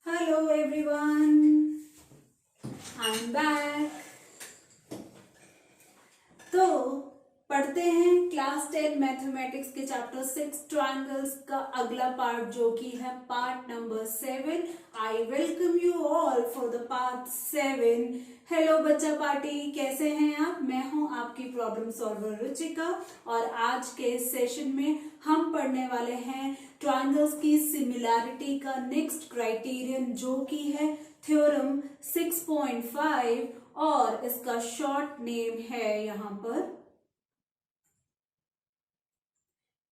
Hello everyone, I'm back. तो पढ़ते हैं क्लास 10 मैथमेटिक्स के चैप्टर 6 ट्रायंगल्स का अगला पार्ट जो कि है part number 7. I welcome you all for the part 7. Hello बच्चा पार्टी, कैसे हैं आप? मैं हूं आपकी प्रॉब्लम सॉल्वर रुचिका और आज के इस सेशन में हम पढ़ने वाले हैं ट्रायंगल्स की सिमिलैरिटी का नेक्स्ट क्राइटेरियन जो कि है थ्योरम 6.5 और इसका शॉर्ट नेम है यहां पर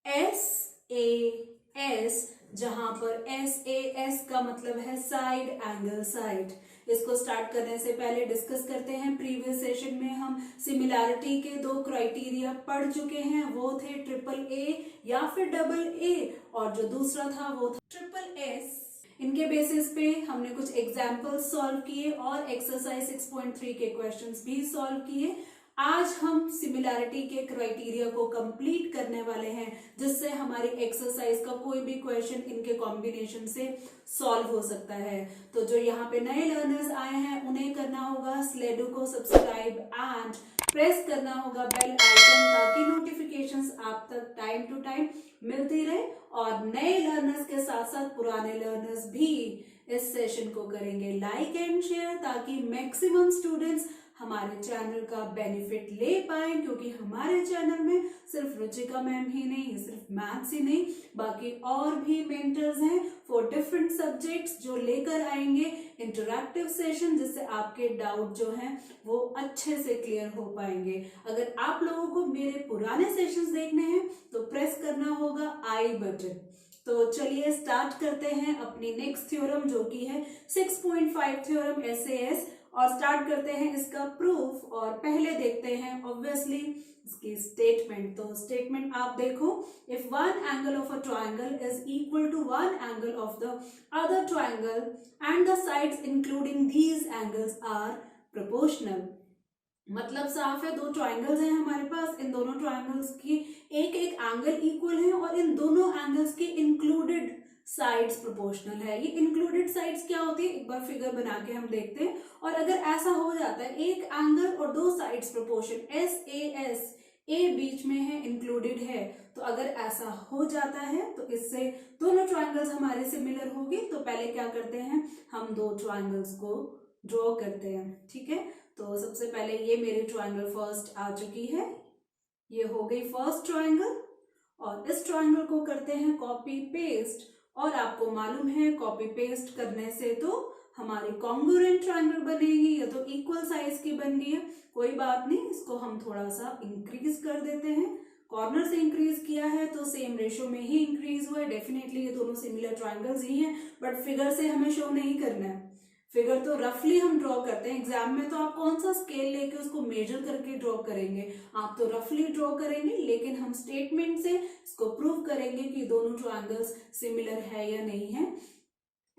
SAS, जहां पर SAS का मतलब है साइड एंगल साइड. इसको स्टार्ट करने से पहले डिस्कस करते हैं. प्रीवियस सेशन में हम सिमिलैरिटी के दो क्राइटेरिया पढ़ चुके हैं. वो थे ट्रिपल ए या फिर डबल ए और जो दूसरा था वो था ट्रिपल एस. इनके बेसिस पे हमने कुछ एग्जाम्पल्स सॉल्व किए और एक्सरसाइज 6.3 के क्वेश्चंस भी सॉल्व किए. आज हम सिमिलैरिटी के क्राइटेरिया को कंप्लीट करने वाले हैं जिससे हमारी एक्सरसाइज का कोई भी क्वेश्चन इनके कॉम्बिनेशन से सॉल्व हो सकता है. तो जो यहाँ पे नए लर्नर्स आए हैं उन्हें करना होगा स्लेडो को सब्सक्राइब एंड प्रेस करना होगा बेल आइकन ताकि नोटिफिकेशंस आप तक टाइम टू टाइम मिलती रहे. और नए लर्नर्स के साथ साथ पुराने लर्नर्स भी इस सेशन को करेंगे लाइक एंड शेयर ताकि मैक्सिमम स्टूडेंट्स हमारे चैनल का बेनिफिट ले पाए. क्योंकि हमारे चैनल में सिर्फ रुचिका मैम ही नहीं, सिर्फ मैथ्स ही नहीं, बाकी और भी मेंटर्स हैं फॉर डिफरेंट सब्जेक्ट्स जो लेकर आएंगे इंटरैक्टिव सेशन जिससे आपके डाउट जो हैं वो अच्छे से क्लियर हो पाएंगे. अगर आप लोगों को मेरे पुराने सेशंस देखने हैं तो प्रेस करना होगा आई बटन. तो चलिए स्टार्ट करते हैं अपनी नेक्स्ट थ्योरम जो कि है 6.5 थ्योरम SAS और स्टार्ट करते हैं इसका प्रूफ. और पहले देखते हैं ऑब्वियसली इसकी स्टेटमेंट. तो स्टेटमेंट आप देखो, if one angle of a triangle is equal to one angle of the other triangle and the sides including these angles are proportional. मतलब साफ है, दो ट्रायंगल्स हैं हमारे पास, इन दोनों ट्रायंगल्स की एक एक एंगल इक्वल है और इन दोनों एंगल्स के इंक्लूडेड साइड्स प्रोपोर्शनल है. ये इंक्लूडेड साइड्स क्या होती है एक बार फिगर बना के हम देखते हैं. और अगर ऐसा हो जाता है एक एंगल और दो साइड्स प्रोपोर्शन SAS ए बीच में है, इंक्लूडेड है, तो अगर ऐसा हो जाता है तो इससे दोनों ट्रायंगल्स हमारे सिमिलर होगी. तो पहले क्या करते हैं, हम दो ट्रायंगल्स को ड्रॉ करते हैं. ठीक है, तो सबसे पहले ये मेरी ट्रायंगल फर्स्ट आ चुकी है. ये हो गई फर्स्ट ट्रायंगल और इस ट्रायंगल को करते हैं कॉपी पेस्ट. और आपको मालूम है कॉपी पेस्ट करने से तो हमारी कॉन्ग्रुएंट ट्रायंगल बनेगी, या तो इक्वल साइज की बन गई है. कोई बात नहीं, इसको हम थोड़ा सा इंक्रीज कर देते हैं. कॉर्नर से इंक्रीज किया है तो सेम रेशियो में ही इंक्रीज हुआ है. डेफिनेटली ये दोनों सिमिलर ट्रायंगल्स ही हैं, बट फिगर से हमें शो नहीं करना है. फिगर तो रफली हम ड्रॉ करते हैं. एग्जाम में तो आप कौन सा स्केल लेके उसको मेजर करके ड्रॉ करेंगे, आप तो रफली ड्रॉ करेंगे. लेकिन हम स्टेटमेंट से इसको प्रूव करेंगे कि दोनों ट्रायंगल्स सिमिलर है या नहीं है.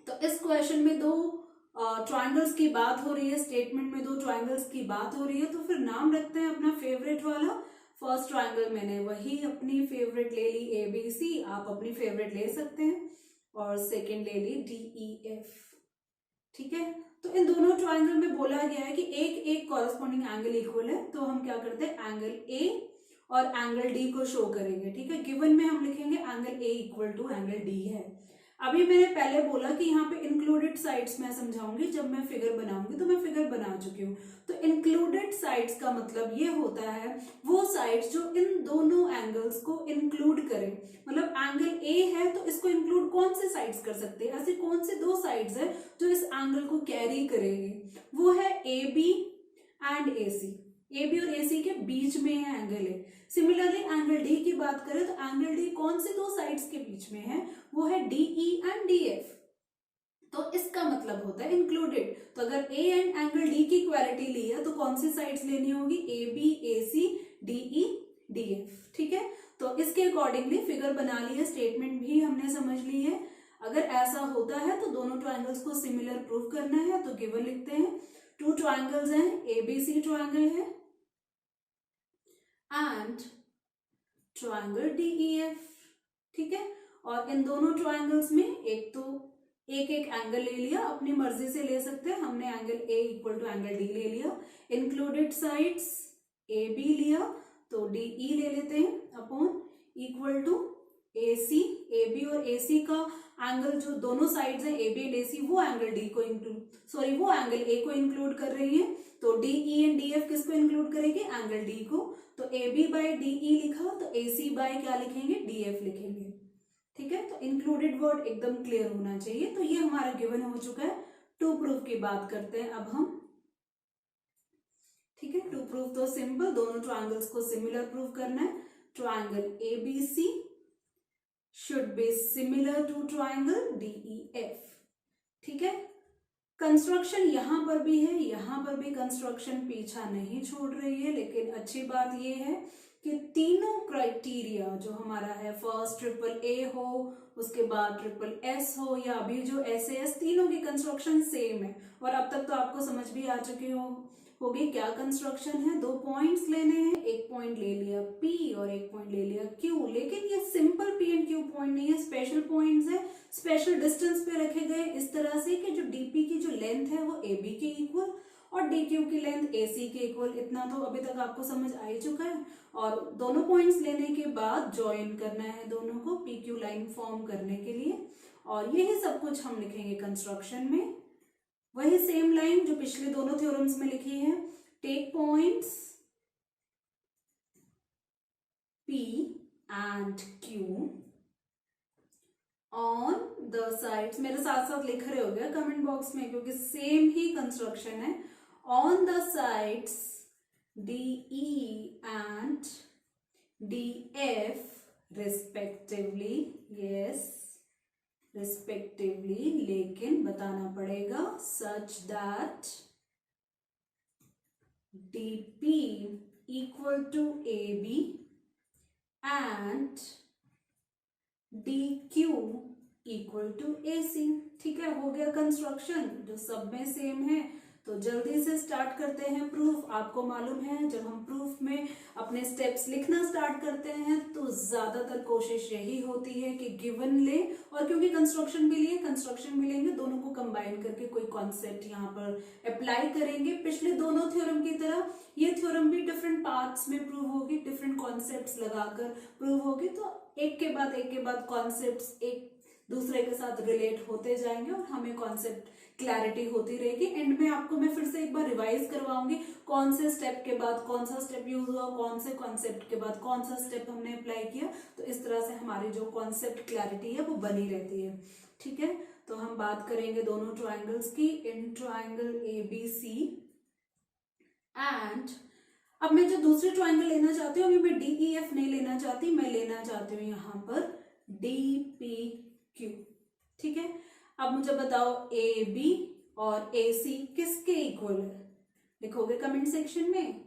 तो इस क्वेश्चन में दो ट्रायंगल्स की बात हो रही है, स्टेटमेंट में दो ट्रायंगल्स की बात हो रही है, तो फिर नाम रखते हैं अपना फेवरेट वाला. फर्स्ट ट्रायंगल मैंने वही अपनी फेवरेट ले ली ABC, आप अपनी फेवरेट ले सकते हैं. और सेकेंड ले ली DEF. ठीक है, तो इन दोनों ट्रायंगल में बोला गया है कि एक एक कॉरेस्पॉन्डिंग एंगल इक्वल है. तो हम क्या करते हैं, एंगल A और एंगल D को शो करेंगे. ठीक है, गिवन में हम लिखेंगे angle A equal to angle D है. अभी मैंने पहले बोला कि यहाँ पे इंक्लूडेड साइड्स मैं समझाऊंगी जब मैं फिगर बनाऊंगी, तो मैं फिगर बना चुकी हूँ. तो इंक्लूडेड साइड्स का मतलब ये होता है वो साइड्स जो इन दोनों एंगल्स को इंक्लूड करें. मतलब एंगल A है तो इसको इंक्लूड कौन से साइड्स कर सकते हैं, ऐसे कौन से दो साइड्स है जो इस एंगल को कैरी करेंगे, वो है AB एंड AC. AB और AC के बीच में है angle A. Similarly angle D की बात करें तो एंगल D कौन से दो साइड्स के बीच में है, वो है DE एंड DF. तो इसका मतलब होता है इंक्लूडेड. तो अगर A एंड एंगल D की क्वालिटी ली है तो कौन सी साइड्स लेनी होगी, AB AC DE DF. ठीक है, तो इसके अकॉर्डिंगली फिगर बना ली है, स्टेटमेंट भी हमने समझ ली है. अगर ऐसा होता है तो दोनों ट्रायंगल्स को सिमिलर प्रूव करना है. तो गिवन लिखते हैं, टू ट्रायंगल्स हैं, ABC ट्रायंगल है एंड ट्रायंगल DEF. ठीक है, और इन दोनों ट्रायंगल्स में एक तो एक एक एंगल ले लिया, अपनी मर्जी से ले सकते हैं, हमने angle A equal to angle D ले लिया, इंक्लूडेड साइड्स ए बी लिया तो डी ई ले लेते हैं upon equal to A C, A B और ए सी का एंगल जो दोनों साइड्स हैं ए बी एंड ए सी, वो एंगल डी को वो एंगल ए को इंक्लूड कर रही है, तो D E and D F किसको इंक्लूड करेगी, एंगल डी को, तो A B by D E लिखा तो ए सी बाई क्या लिखेंगे, डी एफ लिखेंगे। ठीक है, तो इंक्लूडेड वर्ड एकदम क्लियर होना चाहिए। तो ये हमारा गिवन हो चुका है। टू प्रूफ की बात करते हैं अब हम। ठीक है, टू प्रूफ तो सिंपल, दोनों ट्रायंगल्स को सिमिलर प्रूव करना है। Triangle A B C should be similar to triangle DEF। ठीक है, कंस्ट्रक्शन यहां पर भी है, यहां पर भी कंस्ट्रक्शन पीछा नहीं छोड़ रही है, लेकिन अच्छी बात यह है कि तीनों क्राइटेरिया जो हमारा है, फर्स्ट ट्रिपल ए हो, उसके बाद ट्रिपल एस हो, या अभी जो एस एस, तीनों की कंस्ट्रक्शन सेम है। और अब तक तो आपको समझ भी आ चुकी होगी क्या कंस्ट्रक्शन है। 2 पॉइंट्स लेने हैं, एक पॉइंट ले लिया P और एक पॉइंट ले लिया Q, लेकिन ये simple P and Q point नहीं है, स्पेशल पॉइंट्स है, स्पेशल डिस्टेंस पे रखे गए इस तरह से कि जो DP की जो लेंथ है वो AB के इक्वल और DQ की लेंथ AC के इक्वल। इतना तो अभी तक आपको समझ आ ही चुका है। और दोनों पॉइंट्स लेने के बाद ज्वाइन करना है दोनों को PQ लाइन फॉर्म करने के लिए, और यही सब कुछ हम लिखेंगे कंस्ट्रक्शन में। वही सेम लाइन जो पिछले दोनों थ्योरम्स में लिखी है, take points P and Q on the sides, मेरे साथ साथ लिख रहे होगे कमेंट बॉक्स में क्योंकि सेम ही कंस्ट्रक्शन है, on the sides DE and DF respectively, yes respectively, लेकिन बताना पड़ेगा such that DP equal to AB and DQ equal to AC। ठीक है, हो गया कंस्ट्रक्शन जो सब में सेम है। तो जल्दी से स्टार्ट करते हैं प्रूफ। आपको मालूम है जब हम प्रूफ में अपने स्टेप्स लिखना स्टार्ट करते हैं तो ज्यादातर कोशिश यही होती है कि गिवन ले, और क्योंकि कंस्ट्रक्शन भी लिए, कंस्ट्रक्शन भी लेंगे, दोनों को कंबाइन करके कोई कॉन्सेप्ट यहाँ पर अप्लाई करेंगे। पिछले दोनों थ्योरम की तरह ये थ्योरम भी डिफरेंट पार्ट्स में प्रूव होगी, डिफरेंट कॉन्सेप्ट्स लगाकर प्रूव होगी, तो एक के बाद कॉन्सेप्ट्स एक दूसरे के साथ रिलेट होते जाएंगे और हमें कॉन्सेप्ट क्लैरिटी होती रहेगी। एंड में आपको मैं फिर से एक बार रिवाइज करवाऊंगी कौन से स्टेप के बाद कौन सा स्टेप यूज हुआ, कौन से कॉन्सेप्ट के बाद कौन सा स्टेप हमने अप्लाई किया, तो इस तरह से हमारी जो कॉन्सेप्ट क्लैरिटी है वो बनी रहती है। ठीक है, तो हम बात करेंगे दोनों ट्राइंगल्स की, इन ट्राइंगल ABC एंड अब मैं जो दूसरे ट्राइंगल लेना चाहती हूँ, अभी मैं DEF नहीं लेना चाहती, मैं लेना चाहती हूँ यहाँ पर DPQ। ठीक है, अब मुझे बताओ AB और AC किसके इक्वल है, लिखोगे कमेंट सेक्शन में,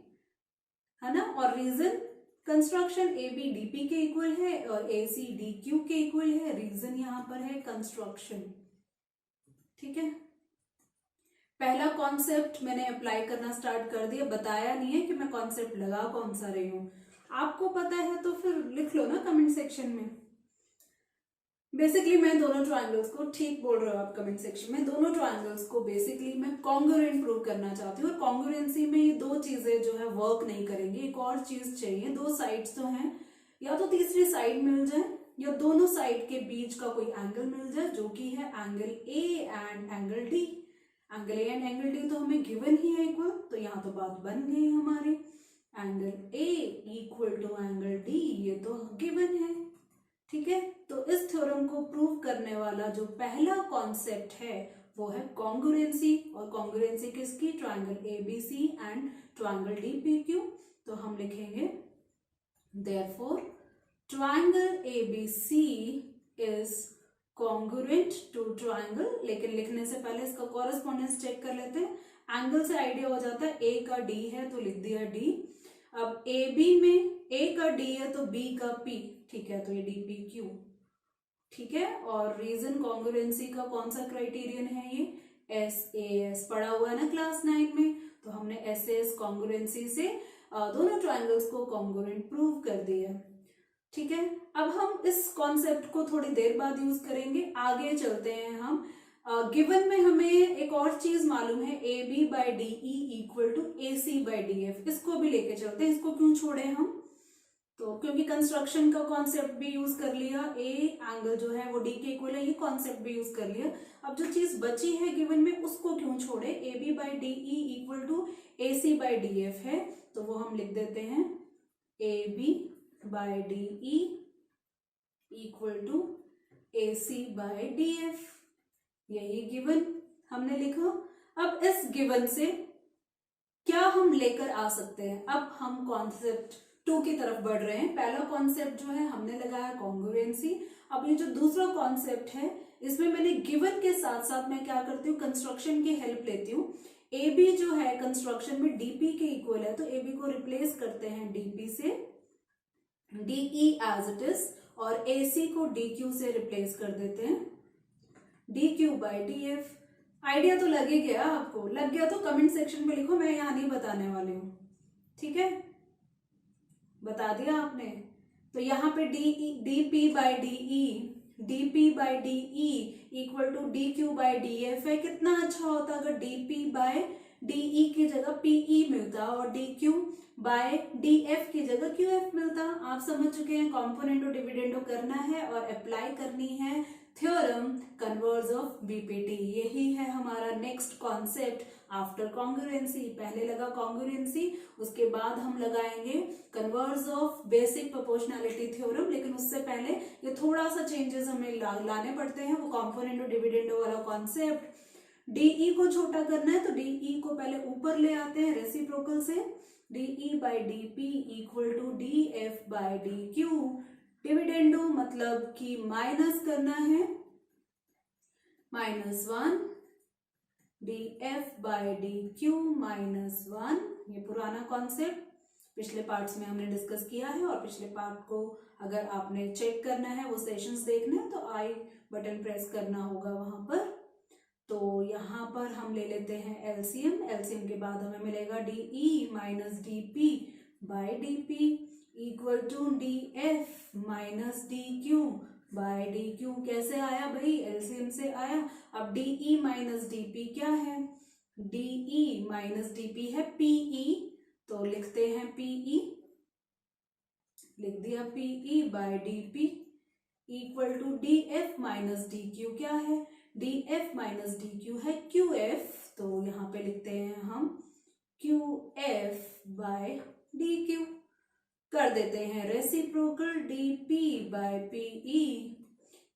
है ना। और रीजन, कंस्ट्रक्शन AB DP के इक्वल है और AC DQ के इक्वल है, रीजन यहाँ पर है कंस्ट्रक्शन। ठीक है, पहला कॉन्सेप्ट मैंने अप्लाई करना स्टार्ट कर दिया, बताया नहीं है कि मैं कॉन्सेप्ट लगा कौन सा रही हूं, आपको पता है तो फिर लिख लो ना कमेंट सेक्शन में। बेसिकली मैं दोनों ट्रायंगल्स को, ठीक बोल रहे हो आप कमेंट सेक्शन में, दोनों ट्रायंगल्स को बेसिकली मैं कॉन्ग्रुएंट प्रूव करना चाहती हूँ। और कॉन्ग्रुएंसी में ये दो चीजें जो है वर्क नहीं करेंगी, एक और चीज चाहिए, दो साइड्स तो हैं, या तो तीसरी साइड मिल जाए या दोनों साइड के बीच का कोई एंगल मिल जाए जो कि है angle A and angle D। Angle A and angle D तो हमें गिवन ही है इक्वल, तो यहाँ तो बात बन गई हमारी, angle A equal to angle D, ये तो गिवन है। ठीक है, तो इस थ्योरम को प्रूव करने वाला जो पहला कॉन्सेप्ट है वो है कॉन्ग्रुएंसी, और कॉन्ग्रुएंसी किसकी, triangle ABC and triangle DPQ। तो हम लिखेंगे therefore triangle ABC is congruent to triangle, लेकिन लिखने से पहले इसका कॉरेस्पॉन्डेंस चेक कर लेते हैं। एंगल से आइडिया हो जाता है, A का D है तो लिख दिया D। अब AB में A का D है तो B का P, ठीक है, तो ये DPQ। ठीक है, और रीजन कॉन्ग्रुएंसी का कौन सा क्राइटेरियन है, ये SAS पढ़ा हुआ है ना क्लास 9 में, तो हमने SAS कॉन्ग्रुएंसी से दोनों ट्रायंगल्स को कॉन्ग्रुएंट प्रूव कर दिया। ठीक है, अब हम इस कॉन्सेप्ट को थोड़ी देर बाद यूज करेंगे, आगे चलते हैं हम गिवन में हमें एक और चीज मालूम है, A B by D E equal to A C by D F. इसको भी लेके चलते हैं। इसको क्यों छोड़े हम, तो क्योंकि कंस्ट्रक्शन का कॉन्सेप्ट भी यूज कर लिया, ए एंगल जो है वो डी के इक्वल है, ये कॉन्सेप्ट भी यूज कर लिया। अब जो चीज बची है गिवन में उसको क्यों छोड़े, A B by D E equal to A C by D F है, तो वो हम लिख देते हैं A B by D E equal to A C by D F. यही गिवन हमने लिखा। अब इस गिवन से क्या हम लेकर आ सकते हैं, अब हम कॉन्सेप्ट 2 की तरफ बढ़ रहे हैं। पहला कॉन्सेप्ट जो है हमने लगाया कॉन्ग्रुएंसी। अब ये जो दूसरा कॉन्सेप्ट है इसमें मैंने गिवन के साथ साथ मैं क्या करती हूँ, कंस्ट्रक्शन की हेल्प लेती हूँ। ए बी जो है कंस्ट्रक्शन में डीपी के इक्वल है, तो ए बी को रिप्लेस करते हैं डीपी से, डीई एज इट इज, और ए सी को डी क्यू से रिप्लेस कर देते हैं, D Q by D F. Idea तो लग ही गया आपको, लग गया तो कमेंट सेक्शन में लिखो, मैं यहां नहीं बताने वाली हूं, ठीक है, बता दिया आपने। तो यहाँ पे D P by D E, D P by D E equal to D Q by D F है। कितना अच्छा होता अगर D P by D E की जगह पीई मिलता और D Q by D F की जगह क्यू एफ मिलता। आप समझ चुके हैं, कॉम्पोनेंटो डिविडेंडो करना है और अप्लाई करनी है थ्योरम कन्वर्ज ऑफ बीपीटी। यही है हमारा नेक्स्ट कॉन्सेप्ट आफ्टर कॉन्ग्रुएंसी। पहले लगा कॉन्ग्रुएंसी, उसके बाद हम लगाएंगे converse of basic proportionality theorem. लेकिन उससे पहले ये थोड़ा सा चेंजेस हमें लाने पड़ते हैं, वो कॉम्पोनेंटो डिविडेंडो वाला कॉन्सेप्ट। डीई को छोटा करना है तो डीई को पहले ऊपर ले आते हैं रेसिप्रोकल से, DE by D P equal to D F by D Q. Dividendo मतलब कि माइनस करना है, -1 D F by D Q -1। ये पुराना कॉन्सेप्ट पिछले पार्ट्स में हमने डिस्कस किया है, और पिछले पार्ट को अगर आपने चेक करना है, वो सेशंस देखने हैं, तो आई बटन प्रेस करना होगा वहां पर। तो यहाँ पर हम ले लेते हैं एलसीएम। एलसीएम के बाद हमें मिलेगा DE minus D P by D P equal to D F minus D Q by D Q. कैसे आया भाई, एलसीएम से आया। अब डीई माइनस डी पी क्या है, डीई माइनस डी पी है पीई, तो लिखते हैं पीई, लिख दिया PE by D P equal to D F minus D Q. क्या है, D F minus D Q है क्यू एफ, तो यहाँ पे लिखते हैं हम Q F by D Q. कर देते हैं reciprocal, D P by PE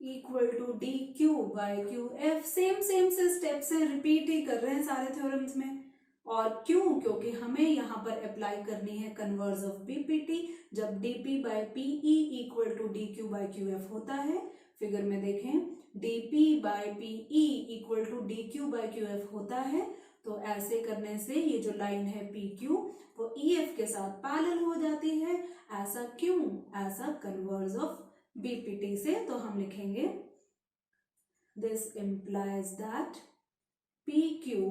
equal to D Q by Q F. Same से स्टेप्स हैं, रिपीट ही कर रहे हैं सारे थ्योरम्स में। और क्यों, क्योंकि हमें यहाँ पर अप्लाई करनी है कन्वर्ज ऑफ बीपीटी। जब DP by PE equal to D Q by Q F होता है, फिगर में देखें, DP by PE equal to D Q by Q F होता है, तो ऐसे करने से ये जो लाइन है पी क्यू वो ई एफ के साथ पैरेलल हो जाती है। ऐसा क्यों, ऐसा कन्वर्ज ऑफ बीपीटी से। तो हम लिखेंगे this implies that P Q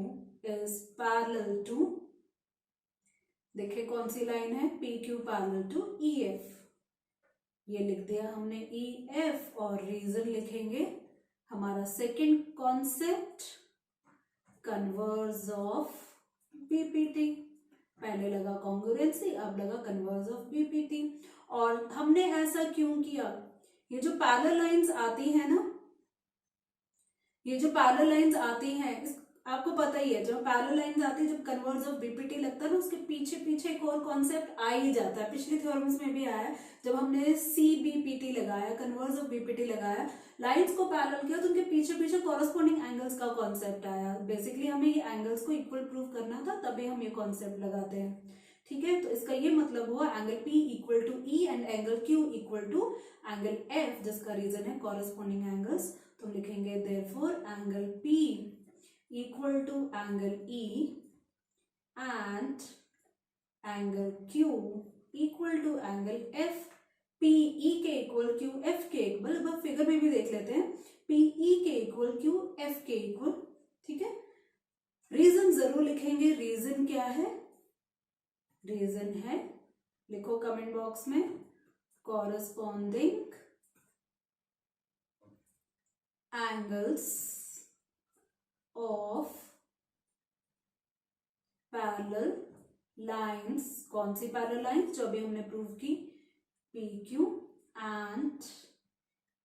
is parallel to, देखिए कौन सी लाइन है, P Q parallel to E F. ये लिख दिया हमने ई एफ, और रीजन लिखेंगे हमारा second concept converge of BPT. पहले लगा कॉन्ग्रुएंसी, अब लगा कन्वर्ज ऑफ बीपीटी। और हमने ऐसा क्यों किया, ये जो पैरेलल लाइंस आती है ना, ये जो पैरेलल लाइंस आती हैं, आपको पता ही है, जब पैरेलल लाइंस आती है, जब कन्वर्ज ऑफ बीपीटी लगता है ना, उसके पीछे पीछे एक और कॉन्सेप्ट आ ही जाता है। पिछले थ्योरम्स में भी आया, जब हमने सीबीपीटी लगाया, कन्वर्ज ऑफ बीपीटी लगाया, लाइंस को पैरेलल किया, तो उनके पीछे पीछे कॉरेस्पॉन्डिंग एंगल्स का कॉन्सेप्ट आया। बेसिकली हमें ये एंगल्स को इक्वल प्रूव करना था, तभी हम ये कॉन्सेप्ट लगाते हैं, ठीक है। तो इसका ये मतलब हुआ angle P equal to E and angle Q equal to angle F, जिसका रीजन है कॉरेस्पॉन्डिंग एंगल्स। तो लिखेंगे therefore angle P equal to angle E and angle Q equal to angle F। PE के इक्वल QF के equal, अब figure में भी देख लेते हैं, PE के इक्वल QF के इक्वल, ठीक है। रीजन जरूर लिखेंगे, रीजन क्या है, रीजन है, लिखो कमेंट बॉक्स में, corresponding angles of parallel lines, कौन सी पैरेलल लाइंस, जो अभी हमने प्रूव की, P Q and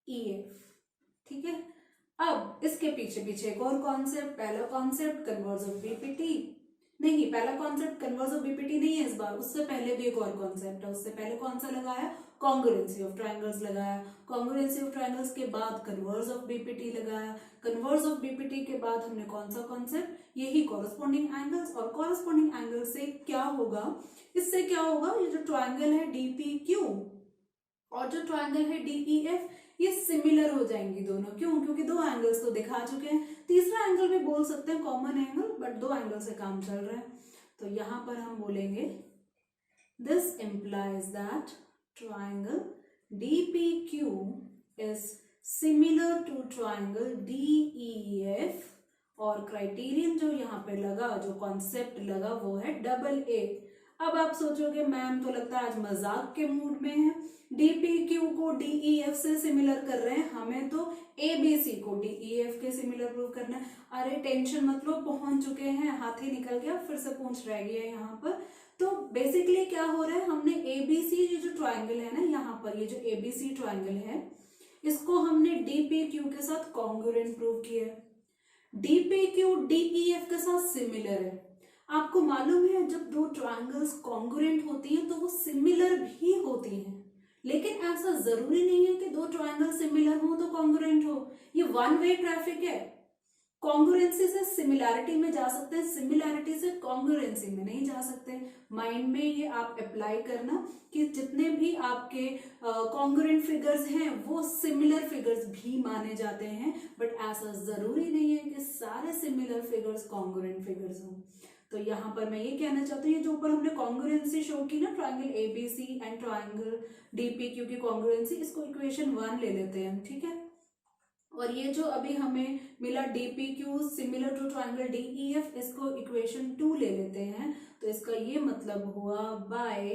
E F. ठीक है, अब इसके पीछे पीछे एक और कॉन्सेप्ट, पहला कॉन्सेप्ट कन्वर्स ऑफ बीपीटी, नहीं पहला कॉन्सेप्ट कन्वर्स ऑफ बीपीटी नहीं है इस बार, उससे पहले भी एक और कॉन्सेप्ट है। उससे पहले कौन सा लगाया, कॉन्ग्रुएंसी ऑफ ट्रायंगल्स लगाया, कॉन्ग्रुएंसी ऑफ ट्रायंगल्स के बाद कन्वर्स ऑफ बीपीटी लगाया, कन्वर्स ऑफ बीपीटी के बाद हमने कौन सा कॉन्सेप्ट, यही कॉरस्पॉन्डिंग एंगल्स। और कॉरस्पॉन्डिंग एंगल से क्या होगा, इससे क्या होगा, ये जो ट्रायंगल है डीपीक्यू और जो ट्रायंगल है डीईएफ, ये सिमिलर हो जाएंगी दोनों। क्यों, क्योंकि दो एंगल्स तो दिखा चुके हैं, तीसरा एंगल भी बोल सकते हैं कॉमन एंगल, बट दो एंगल से काम चल रहा है। तो यहां पर हम बोलेंगे this implies that triangle D P Q is similar to triangle D E F, और क्राइटेरियन जो यहाँ पे लगा, जो कॉन्सेप्ट लगा, वो है डबल ए। अब आप सोचोगे मैम तो लगता है आज मजाक के मूड में है, डीपीक्यू को डीईएफ से सिमिलर कर रहे हैं, हमें तो एबीसी को डीईएफ के सिमिलर प्रूव करना है। अरे टेंशन मत लो, पहुंच चुके हैं, हाथ ही निकल गया, फिर से पूछ रह गया यहाँ पर। तो बेसिकली क्या हो रहा है, हमने एबीसी, ये जो ट्राइंगल है ना यहाँ पर, ये जो एबीसी ट्राइंगल है, इसको हमने डीपीक्यू के साथ कॉन्ग्रुएंट प्रूव किया है। डीपीक्यू डीईएफ के साथ सिमिलर है। आपको मालूम है जब दो ट्रायंगल्स कॉन्ग्रुएंट होती हैं तो वो सिमिलर भी होती हैं, लेकिन ऐसा जरूरी नहीं है कि दो ट्रायंगल सिमिलर हो तो कॉन्ग्रुएंट हो। ये वन वे ट्रैफिक है, कॉन्ग्रुएंसी से सिमिलैरिटी में जा सकते हैं, सिमिलैरिटी से कॉन्ग्रुएंसी में नहीं जा सकते। माइंड में ये आप अप्लाई करना कि जितने भी आपके कॉन्ग्रुएंट फिगर्स हैं वो सिमिलर फिगर्स भी माने जाते हैं, बट ऐसा जरूरी नहीं है कि सारे सिमिलर फिगर्स कॉन्ग्रुएंट फिगर्स हों। तो यहाँ पर मैं ये कहना चाहती हूँ, जो ऊपर हमने कॉन्ग्रुएंसी शो की ना, triangle ABC and triangle DPQ की कॉन्ग्रुएंसी, इसको इक्वेशन 1 ले लेते हैं। ठीक है, और ये जो अभी हमें मिला DPQ similar to triangle DEF, इसको इक्वेशन 2 ले लेते हैं। तो इसका ये मतलब हुआ बाय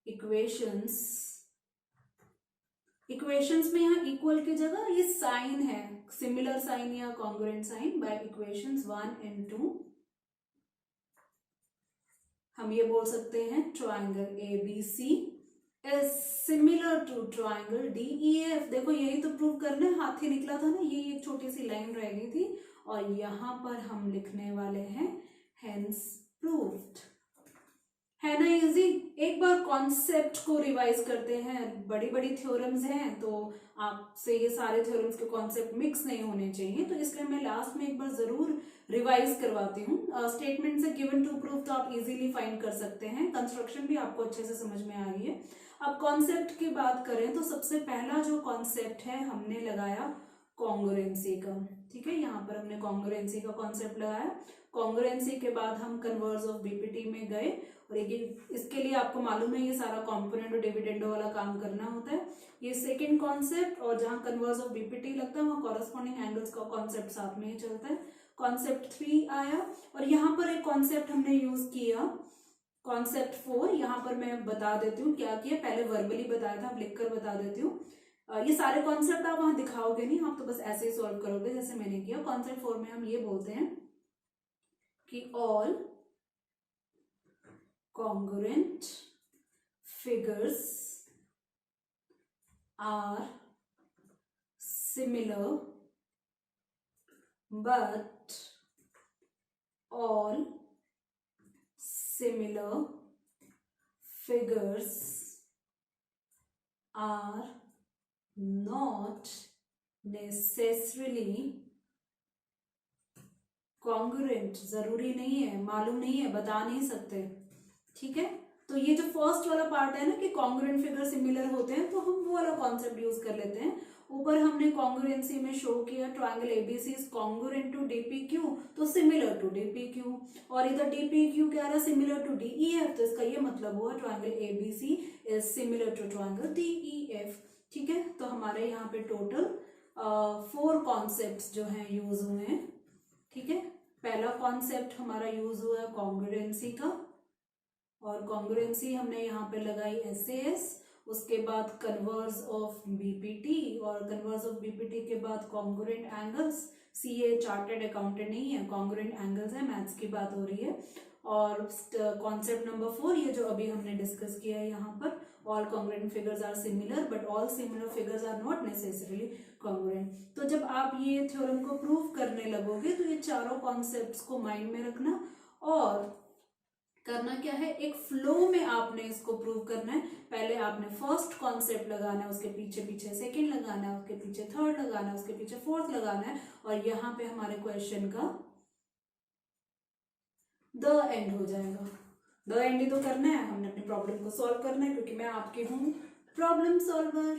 इक्वेशंस में यहाँ इक्वल की जगह ये साइन है, सिमिलर साइन या congruent sign, by equations 1 and 2 हम ये बोल सकते हैं triangle ABC is similar to triangle DEF. देखो यही तो प्रूव करना है, हाथ ही निकला था ना, ये एक छोटी सी लाइन रह गई थी, और यहां पर हम लिखने वाले हैं हेंस प्रूव्ड। है ना इजी। एक बार कॉन्सेप्ट को रिवाइज करते हैं, बड़ी बड़ी थ्योरम्स हैं तो आपसे ये सारे थ्योरम्स के कॉन्सेप्ट मिक्स नहीं होने चाहिए, तो इसलिए मैं लास्ट में एक बार जरूर रिवाइज करवाती हूँ। स्टेटमेंट से गिवन टू प्रूफ तो आप इजीली फाइंड कर सकते हैं, कंस्ट्रक्शन भी आपको अच्छे से समझ में आ गई है। अब कॉन्सेप्ट की बात करें तो सबसे पहला जो कॉन्सेप्ट है हमने लगाया कॉन्ग्रुएंसी का। ठीक है, यहाँ पर हमने कॉन्ग्रुएंसी का कॉन्सेप्ट लगाया। कॉन्ग्रुएंसी के बाद हम कन्वर्स ऑफ बीपीटी में गए, और इसके लिए आपको मालूम है ये सारा कॉम्पोनेंट और डिविडेंडो वाला काम करना होता है। ये सेकंड कॉन्सेप्ट, और जहाँ कन्वर्स ऑफ बीपीटी लगता है वहाँ कॉरस्पॉन्डिंग एंगल्स का कॉन्सेप्ट साथ में ही चलता है। कॉन्सेप्ट 3 आया, और यहाँ पर एक कॉन्सेप्ट हमने यूज किया कॉन्सेप्ट 4। यहाँ पर मैं बता देती हूँ क्या किया, पहले वर्बली बताया था, अब लिखकर बता देती हूँ। ये सारे कॉन्सेप्ट आप वहां दिखाओगे नहीं, आप तो बस ऐसे ही सॉल्व करोगे जैसे मैंने किया। कॉन्सेप्ट 4 में हम ये बोलते हैं कि all congruent figures are similar but all similar figures are not necessarily congruent। जरूरी नहीं है, मालूम नहीं है, बता नहीं सकते। ठीक है, तो ये जो फर्स्ट वाला पार्ट है ना कि कॉन्ग्रुएंट फिगर सिमिलर होते हैं, तो हम वो वाला कॉन्सेप्ट यूज कर लेते हैं। ऊपर हमने कॉन्ग्रुएंसी में शो किया triangle ABC is congruent to D P Q, तो सिमिलर टू डीपीक्यू, और इधर डीपीक्यू कह रहा है सिमिलर टू डीईएफ, तो इसका ये मतलब हुआ triangle ABC is similar to triangle DEF. ठीक है, तो हमारे यहाँ पे टोटल 4 कॉन्सेप्ट जो हैं यूज हुए हैं। ठीक है, पहला कॉन्सेप्ट हमारा यूज हुआ है कॉन्ग्रुएंसी का, और कॉन्ग्रुएंसी हमने यहाँ पे लगाई SAS। उसके बाद कन्वर्स ऑफ बीपीटी, और कन्वर्स ऑफ बीपीटी के बाद congruent angles. CA chartered accountant नहीं है, कॉन्ग्रुएंट एंगल्स है, मैथ्स की बात हो रही है। और कॉन्सेप्ट नंबर 4 ये जो अभी हमने डिस्कस किया है यहाँ पर, all congruent figures are similar but all similar figures are not necessarily congruent. तो जब आप ये थ्योरम को प्रूव करने लगोगे तो ये चारों कॉन्सेप्ट्स को माइंड में रखना, और करना क्या है, एक फ्लो में आपने इसको प्रूव करना है। पहले आपने फर्स्ट कॉन्सेप्ट लगाना है, उसके पीछे पीछे सेकंड लगाना है, उसके पीछे थर्ड लगाना है, उसके पीछे फोर्थ लगाना है, और यहाँ पे हमारे क्वेश्चन का द एंड हो जाएगा। द एंड ही तो करना है, हमने अपनी प्रॉब्लम को सॉल्व करना है, क्योंकि मैं आपकी हूँ problem solver.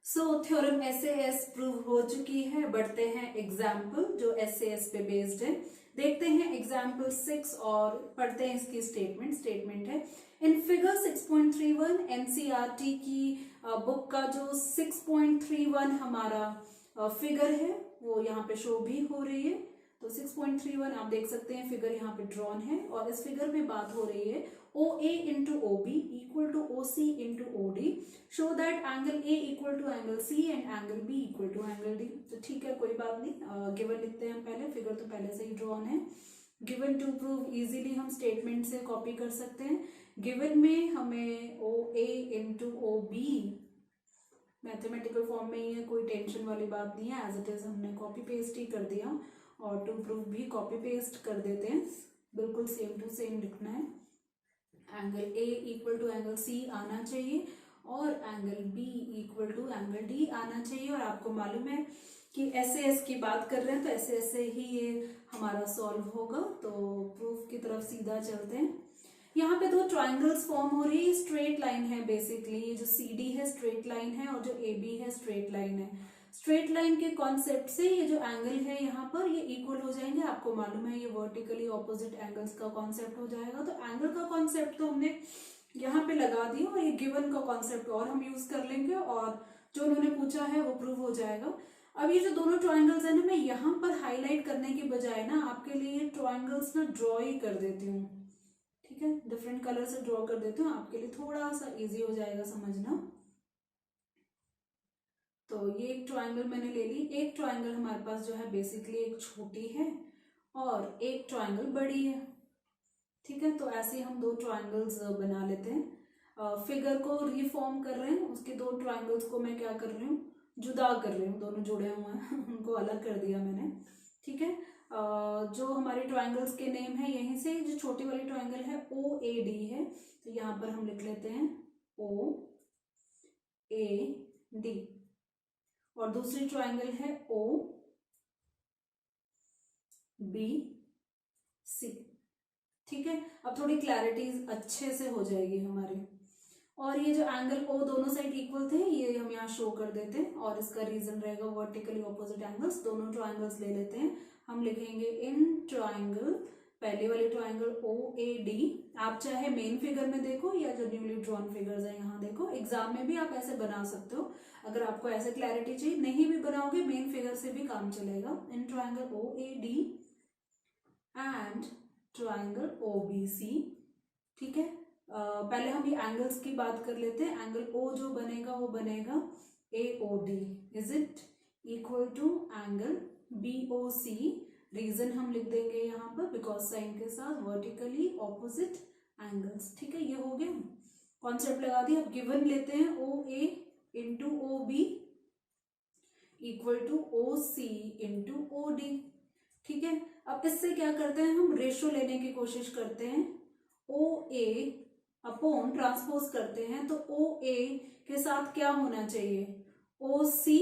So theorem SAS prove हो चुकी है। बढ़ते हैं एग्जाम्पल जो एसएएस पे बेस्ड है। देखते हैं एग्जाम्पल 6 और पढ़ते हैं इसकी स्टेटमेंट है। इन फिगर 6.31 एनसीईआरटी की बुक का जो 6.31 हमारा फिगर है वो यहाँ पे शो भी हो रही है। तो 6.31 आप देख सकते हैं, फिगर यहाँ पे ड्रॉन है, और इस फिगर में बात हो रही है OA into OB equal to OC into OD, show that angle A equal to angle C and angle B equal to angle D। तो ठीक है, कोई बात नहीं, गिवन लिखते हैं हम पहले, फिगर तो पहले से ही ड्रॉन है। गिवन टू प्रूव इजीली हम स्टेटमेंट से कॉपी कर सकते हैं। गिवन में हमें OA into OB mathematical form में ही है, कोई टेंशन वाली बात नहीं है, एज इट इज हमने कॉपी पेस्ट ही कर दिया, और टू प्रूव भी कॉपी पेस्ट कर देते हैं, बिल्कुल सेम टू सेम लिखना है। Angle A equal to angle C आना चाहिए, और angle B equal to angle D आना चाहिए। और आपको मालूम है कि एसएएस की बात कर रहे हैं तो एसएएस से ही ये हमारा सॉल्व होगा। तो प्रूफ की तरफ सीधा चलते हैं। यहाँ पे दो ट्राइंगल्स फॉर्म हो रही है, स्ट्रेट लाइन है बेसिकली, ये जो CD है स्ट्रेट लाइन है, और जो AB है स्ट्रेट लाइन है। स्ट्रेट लाइन के कॉन्सेप्ट से ये जो एंगल है यहाँ पर ये इक्वल हो जाएंगे। आपको मालूम है ये वर्टिकली ऑपोजिट एंगल्स का कॉन्सेप्ट हो जाएगा। तो एंगल का कॉन्सेप्ट तो हमने यहाँ पे लगा दिया, और ये गिवन का कॉन्सेप्ट और हम यूज कर लेंगे, और जो उन्होंने पूछा है वो प्रूव हो जाएगा। अब ये जो दोनों ट्राइंगल्स है ना, मैं यहाँ पर हाईलाइट करने की बजाय ना आपके लिए ट्राइंगल्स ना ड्रॉ ही कर देती हूँ, ठीक है, डिफरेंट कलर से ड्रॉ कर देती हूँ, आपके लिए थोड़ा सा इजी हो जाएगा समझना। तो ये एक ट्राइंगल मैंने ले ली। एक ट्राइंगल हमारे पास जो है बेसिकली एक छोटी है, और एक ट्राइंगल बड़ी है, ठीक है। तो ऐसे हम दो ट्राइंगल्स बना लेते हैं। फिगर को रिफॉर्म कर रहे हैं, उसके दो ट्राइंगल्स को मैं क्या कर रही हूँ, जुदा कर रही हूँ, दोनों जुड़े हुए हैं उनको अलग कर दिया मैंने, ठीक है। जो हमारे ट्राइंगल्स के नेम है, यहीं से जो छोटी वाली ट्राइंगल है OAD है, तो यहाँ पर हम लिख लेते हैं OAD, और दूसरी ट्राइंगल है OBC, ठीक है। अब थोड़ी क्लैरिटी अच्छे से हो जाएगी हमारी। और ये जो एंगल O दोनों साइड इक्वल थे, ये हम यहाँ शो कर देते हैं, और इसका रीजन रहेगा वर्टिकली ऑपोजिट एंगल्स। दोनों ट्राइंगल्स ले लेते हैं, हम लिखेंगे इन ट्राइंगल, पहले वाली ट्राइंगल OAD। आप चाहे मेन फिगर में देखो या जो न्यूली ड्रॉन फिगर्स है यहाँ देखो, एग्जाम में भी आप ऐसे बना सकते हो। अगर आपको ऐसे क्लैरिटी चाहिए, नहीं भी बनाओगे मेन फिगर से भी काम चलेगा। In triangle OAD and triangle OBC, ठीक है। पहले हम ये एंगल्स की बात कर लेते हैं। एंगल O जो बनेगा वो बनेगा AOD, is it equal to angle BOC। Reason हम लिख देंगे यहाँ पर, बिकॉज साइन के साथ वर्टिकली ऑपोजिट एंगल्स, ठीक है। ये हो गया, कॉन्सेप्ट लगा दिया। अब गिवन लेते हैं OA into OB equal to OC into OD, ठीक है। अब इससे क्या करते हैं, हम रेशो लेने की कोशिश करते हैं। OA अपॉन ट्रांसपोज करते हैं, तो OA के साथ क्या होना चाहिए, OC।